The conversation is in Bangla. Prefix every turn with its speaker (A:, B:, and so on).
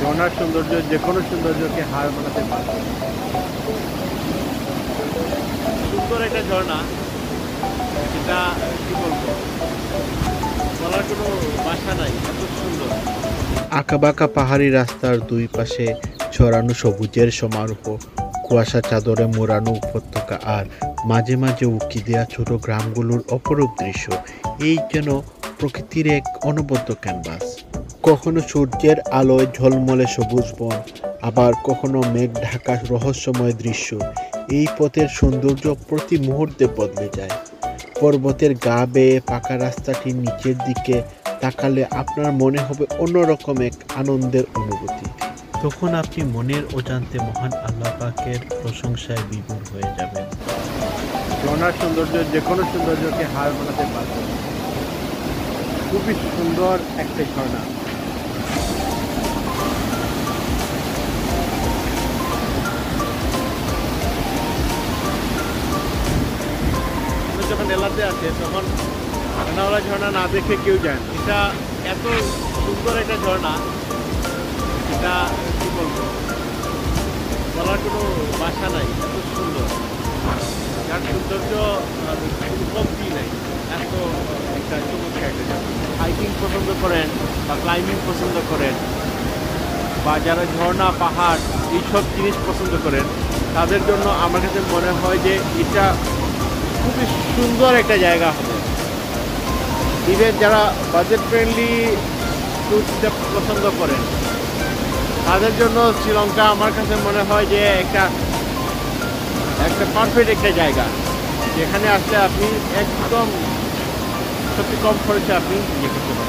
A: ঝর্ণার সৌন্দর্য যে কোনো সৌন্দর্যকে হার মানাতে পারে। সুন্দর একটা ঝর্ণা, এটা কি বলবো, বলার কোনো ভাষা নাই, এত সুন্দর।
B: আঁকাবাঁকা পাহাড়ি রাস্তার দুই পাশে ছড়ানো সবুজের সমারোহ, কুয়াশা চাদরে মোড়ানো উপত্যকা আর মাঝে মাঝে উঁকি দেওয়া ছোট গ্রামগুলোর অপরূপ দৃশ্য। এই যেন প্রকৃতির এক অনবদ্য ক্যানভাস। কখনো সূর্যের আলোয় ঝলমলে সবুজ বন, আবার কখনো মেঘ ঢাকা রহস্যময় দৃশ্য। এই পথের সৌন্দর্য প্রতি মুহূর্তে বদলে যায়। পর্বতের গা বেয়ে পাকা রাস্তাটির নিচের দিকে তাকালে আপনার মনে হবে অন্যরকম এক আনন্দের অনুভূতি। তখন আপনি মনের অজান্তে মহান আল্লাহ পাকের প্রশংসায় বিভোর হয়ে যাবেন।
A: ঝর্ণার সৌন্দর্য যে কোনো সৌন্দর্যকে হার মানাতে পারে। খুবই সুন্দর একটা ঝর্ণা। যখন এলাতে আছে তখন খানাওয়ালা ঝর্ণা না দেখে কেউ যায় না। এটা এত সুন্দর একটা ঝর্ণা, এটা কি বলবো, বলার কোনো ভাষা নাই, এত সুন্দর। যার সৌন্দর্য কোনো কমতি নাই, এত একটা চমৎকার একটা ঝর্ণা। হাইকিং পছন্দ করেন বা ক্লাইম্বিং পছন্দ করেন বা যারা ঝর্ণা পাহাড় এইসব জিনিস পছন্দ করেন, তাদের জন্য আমার কাছে মনে হয় যে এটা খুবই সুন্দর একটা জায়গা হবে। ইভেন যারা বাজেট ফ্রেন্ডলি ট্যুর দিতে পছন্দ করেন, তাদের জন্য শ্রীলঙ্কা আমার কাছে মনে হয় যে একটা পারফেক্ট একটা জায়গা, যেখানে আসলে আপনি একদম সত্যি কম খরচে আপনি ইয়ে করতে পারেন।